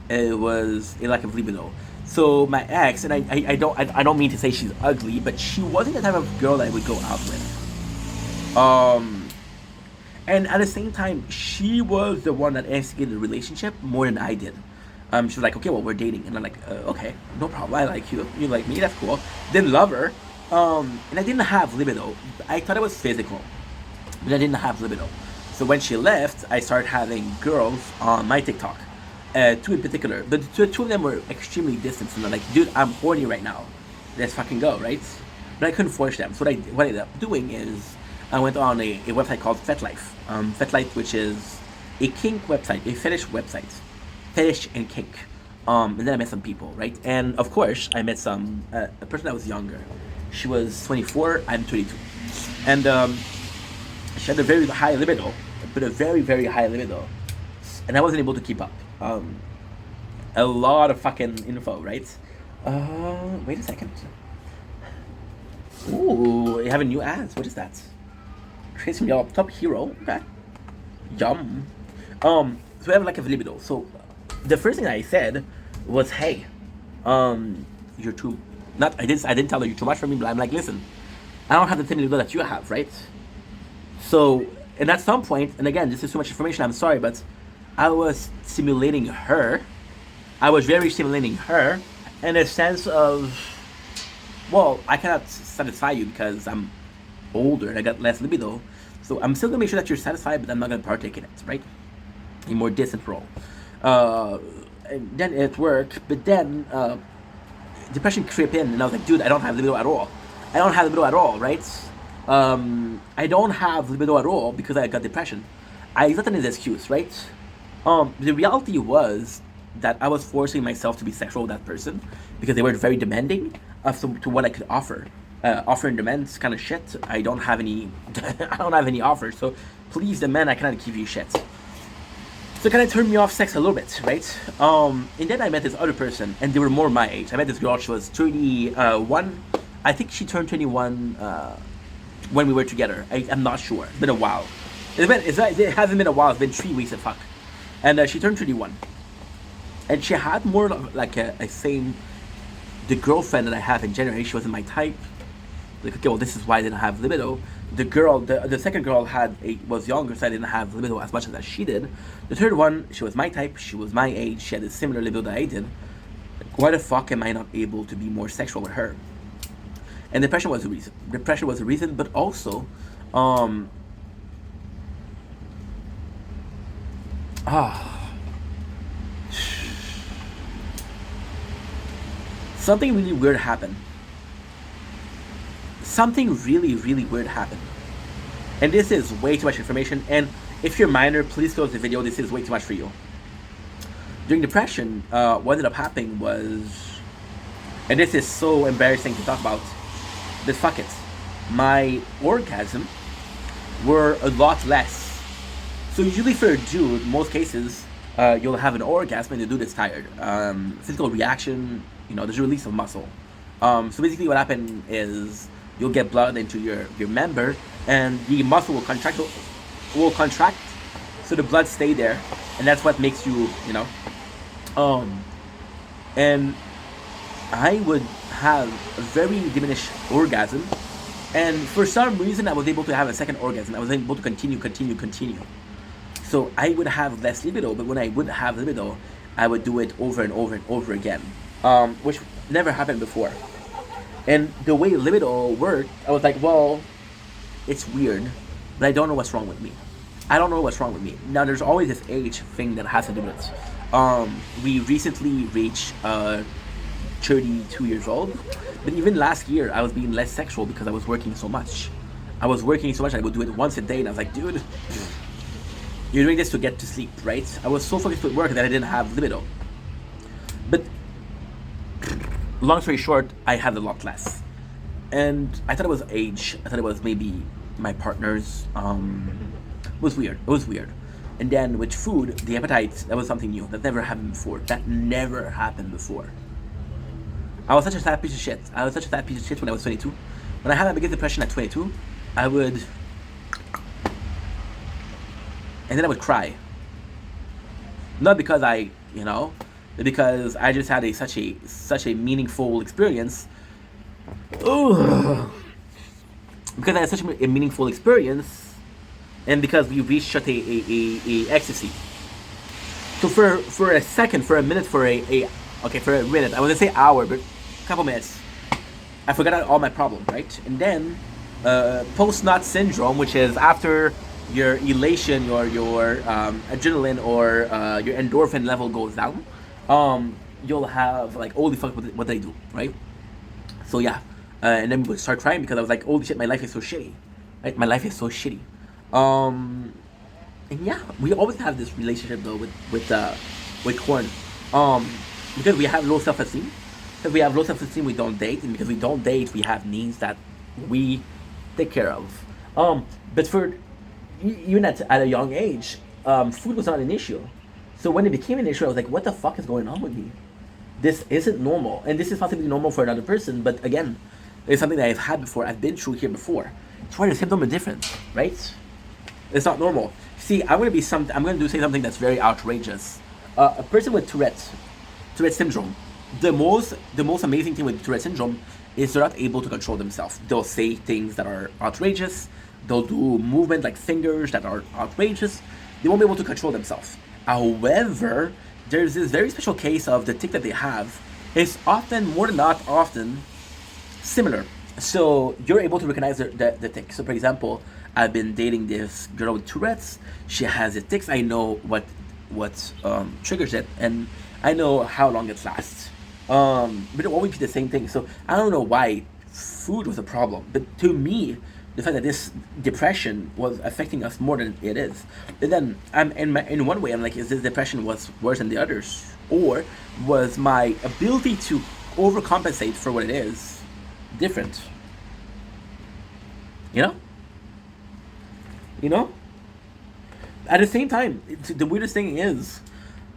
it was a lack of libido. So my ex, and I don't mean to say she's ugly, but she wasn't the type of girl that I would go out with. And at the same time, she was the one that instigated the relationship more than I did. She was like, okay, well, we're dating. And I'm like, okay, no problem. I like you. You like me. That's cool. Didn't love her. And I didn't have libido. I thought it was physical, but I didn't have libido. So when she left, I started having girls on my TikTok. Two in particular. But two of them were extremely distant. And I'm like, dude, I'm horny right now. Let's fucking go, right? But I couldn't force them. So what I ended up doing is I went on a website called FetLife. FetLife, which is a kink website, a fetish website. Fetish and kink. And then I met some people, right? And of course, I met a person that was younger. She was 24, I'm 22. And she had a very high libido, but a very, very high libido. And I wasn't able to keep up. A lot of fucking info, right? Wait a second. Ooh, you have a new ads. What is that? Trace me up, top hero. Okay. Yum. So we have like a libido. So the first thing I said was, hey, you're too not I didn't tell her you're too much for me, but I'm like, listen, I don't have the same libido that you have, right? So and at some point, and again, this is too much information, I'm sorry, but I was stimulating her. I was very stimulating her in a sense of, well, I cannot satisfy you because I'm older and I got less libido. So I'm still gonna make sure that you're satisfied, but I'm not gonna partake in it, right? A more distant role. And then it worked, but then depression crept in, and I was like, dude, I don't have libido at all. I don't have libido at all, right? I don't have libido at all because I got depression. I used that as an excuse, right? The reality was that I was forcing myself to be sexual with that person because they were very demanding to what I could offer. Offer and demands kind of shit. I don't have any. I don't have any offers. So please, the man, I cannot give you shit. So it kind of turned me off sex a little bit, right? And then I met this other person, and they were more my age. I met this girl. She was 31. I think she turned 21 when we were together. I'm not sure. It's been a while. It hasn't been a while. It's been 3 weeks. Fuck. And she turned 21. And she had more like a same. The girlfriend that I have in January, she wasn't my type. Like, okay, well, this is why I didn't have libido. The girl, the second girl was younger, so I didn't have libido as much as she did. The third one, she was my type, she was my age, she had a similar libido that I did. Why the fuck am I not able to be more sexual with her? And depression was the reason. Depression was the reason, but also, something really weird happened. Something really, really weird happened. And this is way too much information. And if you're minor, please close the video. This is way too much for you. During depression, what ended up happening was, and this is so embarrassing to talk about, but fuck it. My orgasm were a lot less. So usually for a dude, most cases, you'll have an orgasm and the dude is tired. Physical reaction, there's a release of muscle. So basically, what happened is you'll get blood into your member, and the muscle will contract, so the blood stay there, and that's what makes you, and I would have a very diminished orgasm, and for some reason I was able to have a second orgasm. I was able to continue. So I would have less libido, but when I would have libido, I would do it over and over and over again, which never happened before. And the way libido worked, I was like, well, it's weird, but I don't know what's wrong with me. I don't know what's wrong with me. Now, there's always this age thing that has to do with it. We recently reached 32 years old, but even last year, I was being less sexual because I was working so much. I would do it once a day, and I was like, dude, you're doing this to get to sleep, right? I was so focused with work that I didn't have libido. But long story short, I had a lot less. And I thought it was age. I thought it was maybe my partner's. It was weird. And then with food, the appetite, that was something new. That never happened before. I was such a fat piece of shit. When I was 22. When I had my biggest depression at 22, I would... And then I would cry. Not because because I just had such a meaningful experience. Ugh. Because I had such a meaningful experience, and because we reached such a ecstasy. So for a second, for a minute, for a minute, I was gonna say hour, but a couple minutes, I forgot all my problems, right? And then post-nut syndrome, which is after your elation, your adrenaline or your endorphin level goes down, you'll have like, holy fuck, what did I do, right? So yeah, and then we would start crying because I was like, holy shit, my life is so shitty, right? My life is so shitty. And yeah, we always have this relationship though with corn, because we have low self-esteem. Because we have low self-esteem, we don't date, and because we don't date, we have needs that we take care of. But for even at a young age, food was not an issue. So when it became an issue, I was like, what the fuck is going on with me? This isn't normal. And this is possibly normal for another person, but again, it's something that I've had before. I've been through here before. It's why the symptoms are different, right? It's not normal. See, I'm going to say something that's very outrageous. A person with Tourette syndrome, the most amazing thing with Tourette syndrome is they're not able to control themselves. They'll say things that are outrageous. They'll do movement like fingers that are outrageous. They won't be able to control themselves. However, there's this very special case of the tic that they have. It's often, more than not often, similar. So you're able to recognize the tic. So for example, I've been dating this girl with Tourette's. She has the tics. I know what triggers it, and I know how long it lasts. But it will always be the same thing. So I don't know why food was a problem, but to me, the fact that this depression was affecting us more than it is. And then in one way, I'm like, is this depression was worse than the others, or was my ability to overcompensate for what it is different? You know. At the same time, the weirdest thing is,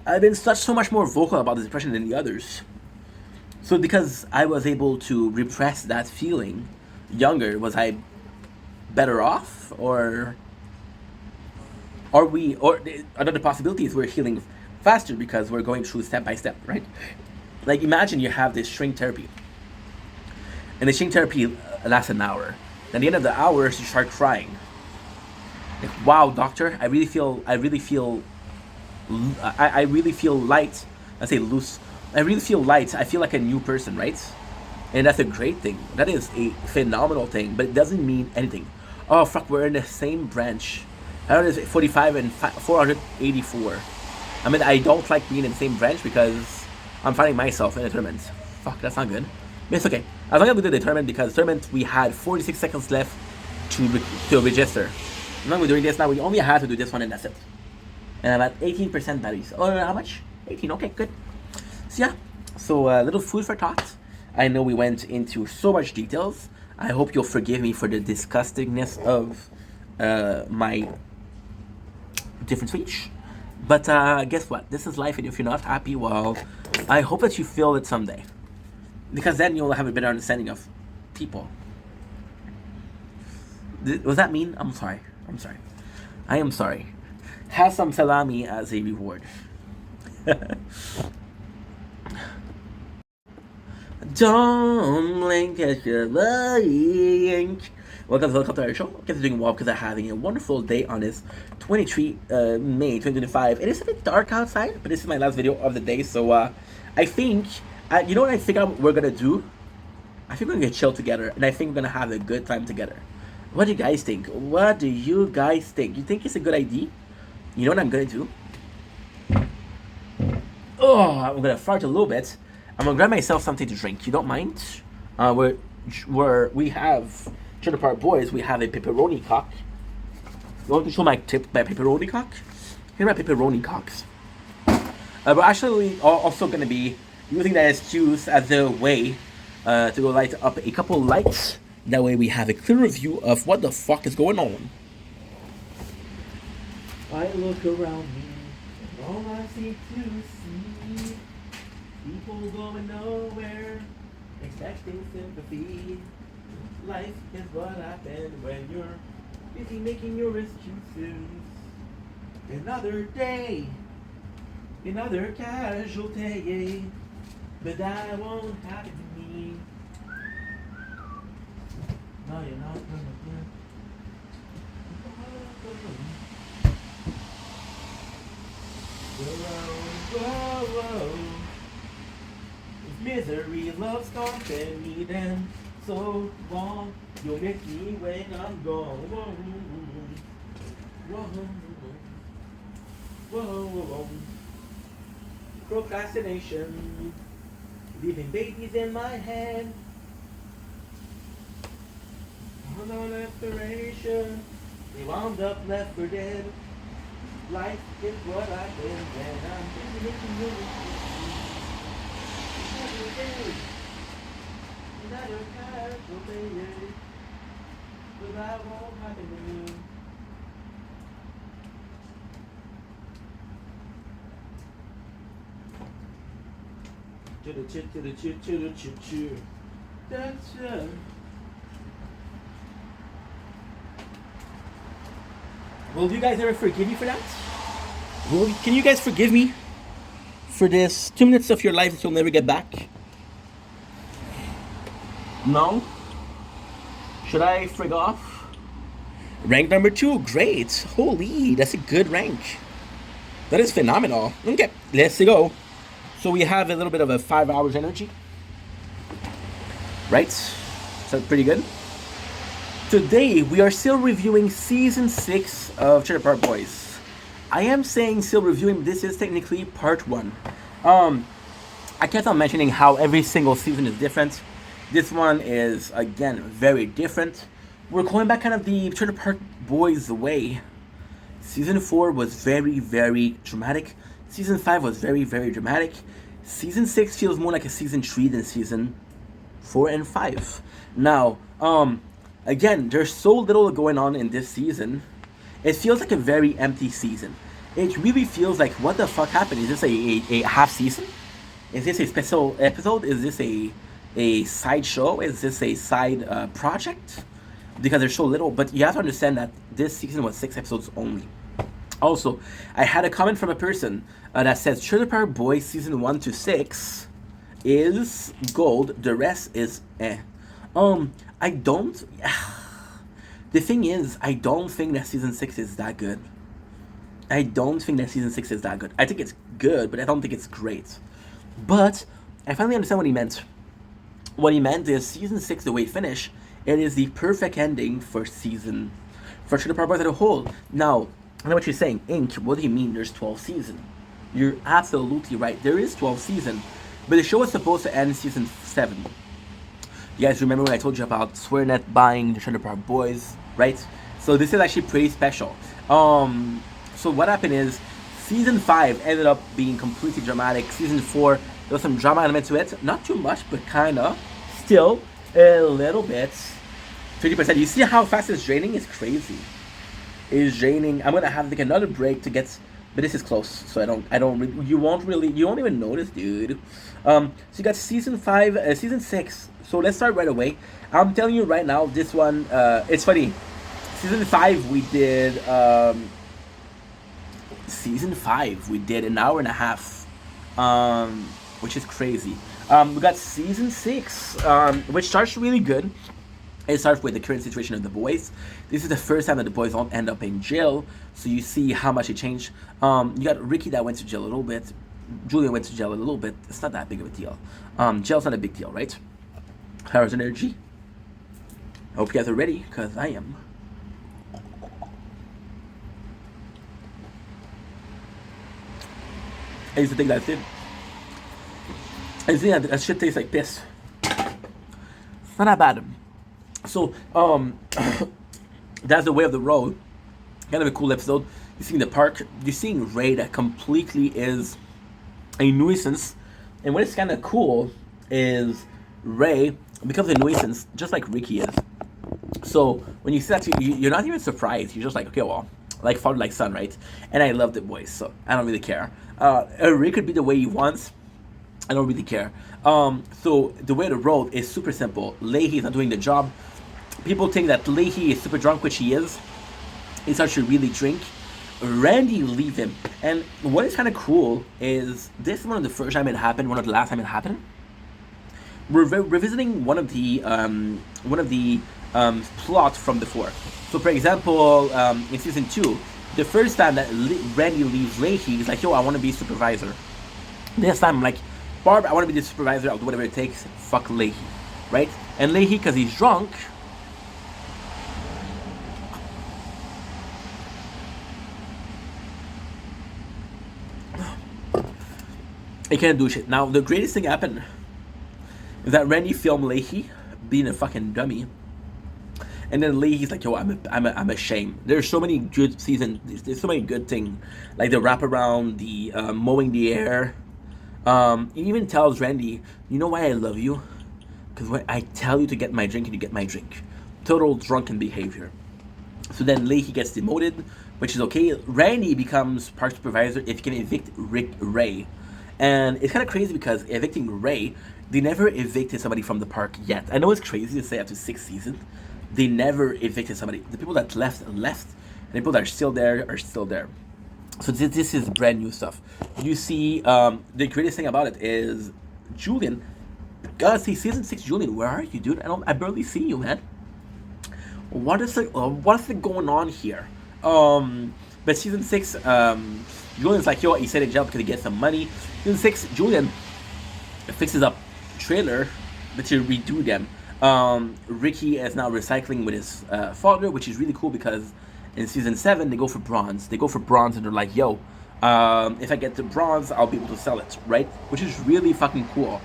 I've been so much more vocal about the depression than the others. So because I was able to repress that feeling younger, was I better off, or another possibility is we're healing faster because we're going through step by step, right? Like imagine you have this shrink therapy, and the shrink therapy lasts an hour. Then at the end of the hour, you start crying. Like, wow, doctor, I really feel light. I say loose. I really feel light. I feel like a new person, right? And that's a great thing. That is a phenomenal thing, but it doesn't mean anything. Oh fuck, we're in the same branch. I don't know, it's 45 and 484. I mean, I don't like being in the same branch because I'm finding myself in a tournament. Fuck, that's not good. But it's okay. As long as we did the tournament, because the tournament we had 46 seconds left to register. As long as we're doing this now, we only had to do this one and that's it. And I'm at 18% batteries. Oh, how much? 18, okay, good. So yeah, so a little food for thought. I know we went into so much details. I hope you'll forgive me for the disgustingness of my different speech. But guess what? This is life, and if you're not happy, well, I hope that you feel it someday, because then you'll have a better understanding of people. Was that mean? I'm sorry. I'm sorry. I am sorry. Have some salami as a reward. Don't blink at your blink. Welcome to our show. I'm doing well because I'm having a wonderful day on this 23 May 2025. It is a bit dark outside, but this is my last video of the day. So I think, you know what I think we're gonna do? I think we're gonna chill together, and I think we're gonna have a good time together. What do you guys think? What do you guys think? You think it's a good idea? You know what I'm gonna do? Oh, I'm gonna fart a little bit. I'm gonna grab myself something to drink. You don't mind? We have Trailer Park Boys. We have a pepperoni cock. You want to show my pepperoni cock? Here are my pepperoni cocks. We're actually also gonna be using that excuse as a way to go light up a couple lights. That way we have a clearer view of what the fuck is going on. I look around me, all I seem to see, people going nowhere, expecting sympathy. Life is what happens when you're busy making your excuses. Another day, another casualty, but that won't happen to me. No, you're not gonna get. Whoa. If misery loves company, then so long you'll make me when I'm gone. Whoa. Procrastination, leaving babies in my head. On aspiration, they wound up left for dead. Life is what I've been when I'm busy making movies. Another day, another casualty, but that won't happen to me. That's it. Will you guys ever forgive me for that? Can you guys forgive me for this 2 minutes of your life that you'll never get back? No? Should I frig off? Rank number 2, great. Holy, that's a good rank. That is phenomenal. Okay, let's go. So we have a little bit of a 5 hours energy. Right? So pretty good. Today, we are still reviewing Season 6 of Trailer Park Boys. I am saying still reviewing, this is technically part 1. I kept on mentioning how every single season is different. This one is, again, very different. We're going back kind of the Trailer Park Boys way. Season 4 was very, very dramatic. Season 5 was very, very dramatic. Season 6 feels more like a Season 3 than Season 4 and 5. Now, again, there's so little going on in this season. It feels like a very empty season. It really feels like, what the fuck happened? Is this a half season? Is this a special episode? Is this a side show? Is this a side project? Because there's so little. But you have to understand that this season was 6 episodes only. Also, I had a comment from a person that says Trailer Park Boys season 1 to 6 is gold. The rest is eh. I don't. The thing is, I don't think that season 6 is that good. I don't think that season 6 is that good. I think it's good, but I don't think it's great. But I finally understand what he meant. What he meant is season 6, the way it finished, it is the perfect ending for Trailer Park Boys as a whole. Now, I know what you're saying. Ink, what do you mean there's 12 seasons? You're absolutely right. There is 12 seasons. But the show was supposed to end in season 7. You guys remember when I told you about SwearNet buying the Trailer Park Boys, right? So this is actually pretty special. So what happened is, season 5 ended up being completely dramatic. Season 4, there was some drama element to it. Not too much, but kinda. Still, a little bit. 50%. You see how fast it's draining? It's crazy. It's draining. I'm gonna have to take another break to get but this is close, so you won't even notice, dude. So you got season 5, season 6. So let's start right away. I'm telling you right now, this one, it's funny. Season 5, we did an hour and a half, which is crazy. We got season 6, which starts really good. It starts with the current situation of the boys. This is the first time that the boys all end up in jail, so you see how much it changed. You got Ricky that went to jail a little bit. Julian went to jail a little bit. It's not that big of a deal. Jail's not a big deal, right? How's energy? I hope you guys are ready, because I am. I used to think that's it. I used to think that shit tastes like piss. It's not that bad. So, that's the way of the road. Kind of a cool episode. You're seeing the park. You're seeing Ray that completely is a nuisance. And what is kind of cool is Ray becomes a nuisance just like Ricky is. So, when you see that, you're not even surprised. You're just like, okay, well, like father, like son, right? And I love the boys, so I don't really care. Ray could be the way he wants. I don't really care. So, the way of the road is super simple. Leahy's not doing the job. People think that Leahy is super drunk, which he is. He starts to really drink. Randy leave him. And what is kind of cool is this is one of the first time it happened, one of the last time it happened. We're revisiting one of the plots from before. So, for example, in season 2, the first time that Randy leaves Leahy, he's like, yo, I want to be supervisor. This time, I'm like, Barb, I want to be the supervisor. I'll do whatever it takes. Fuck Leahy, right? And Leahy, because he's drunk, he can't do shit. Now, the greatest thing happened is that Randy filmed Leahy being a fucking dummy, and then Leahy's like, "Yo, I'm ashamed." There's so many good seasons. There's so many good things, like the wraparound, the mowing the air. He even tells Randy, "You know why I love you? Because when I tell you to get my drink, and you get my drink." Total drunken behavior. So then Leahy gets demoted, which is okay. Randy becomes park supervisor if he can evict Ray. And it's kind of crazy because evicting Ray, they never evicted somebody from the park yet. I know it's crazy to say after 6 seasons, they never evicted somebody. The people that left, and the people that are still there are still there. So this is brand new stuff. You see, the greatest thing about it is Julian. Gotta see season 6, Julian. Where are you, dude? I barely see you, man. What is it going on here? But season 6, Julian's like, yo, he said in jail because he gets some money. Season 6, Julian fixes up trailer, but to redo them. Ricky is now recycling with his father, which is really cool because in season 7 they go for bronze. And they're like, yo, if I get the bronze, I'll be able to sell it, right? Which is really fucking cool.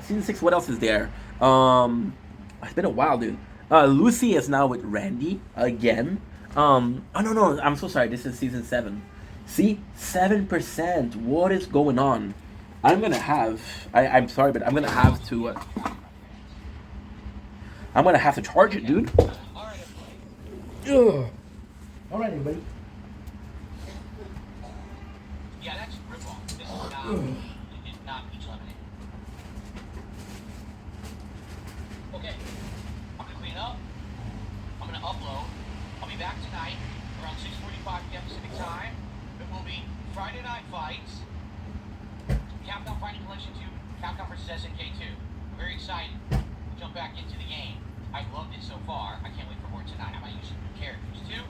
Season 6, what else is there? It's been a while, dude. Lucy is now with Randy again. Oh no, I'm so sorry. This is season 7. See, 7%. What is going on? I'm sorry, but I'm gonna have to. I'm gonna have to charge it, dude. Ugh. All right, everybody. Yeah, that's rip-off. This is not peach lemonade. Okay, I'm gonna clean up. I'm gonna upload. I'll be back tonight around 6:45 p.m. Pacific time. It will be Friday Night Fights, Capcom Fighting Collection 2, Capcom vs. SNK 2. I'm very excited to jump back into the game. I've loved it so far. I can't wait for more tonight. I might use some new characters too.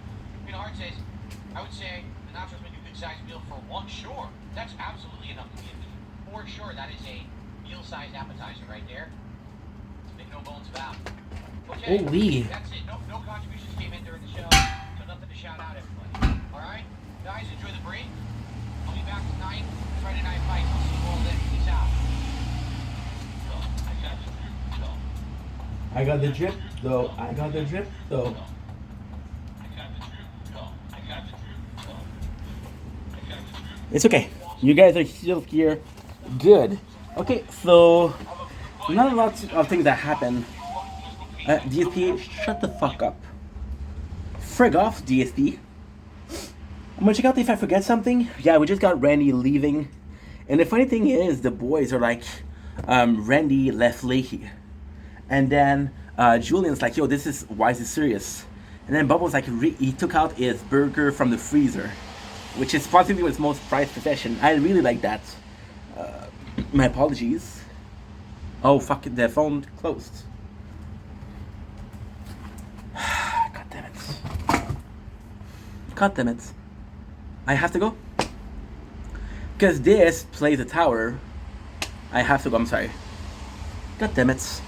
Hard says, I would say the nachos make a good sized meal for one. Sure, that's absolutely enough to be a meal. For sure, that is a meal-sized appetizer right there. Make no bones about it. Okay, that's it. No contributions came in during the show, so nothing to shout out everybody. All right, guys, enjoy the break. I'll be back tonight, Friday Night Fights. I'll see you all then. Peace out. I got the drip, though. It's okay. You guys are still here. Good. Okay, so not a lot of things that happen. DSP, shut the fuck up. Frig off, DSP. I'm gonna check out if I forget something. Yeah, we just got Randy leaving. And the funny thing is, the boys are like, Randy left late. And then Julian's like, yo, why is this serious? And then Bubbles like, he took out his burger from the freezer, which is possibly his most prized possession. I really like that. My apologies. Oh, fuck it, the phone closed. God damn it. God damn it. I have to go. Because this plays a tower. I have to go, I'm sorry. God damn it.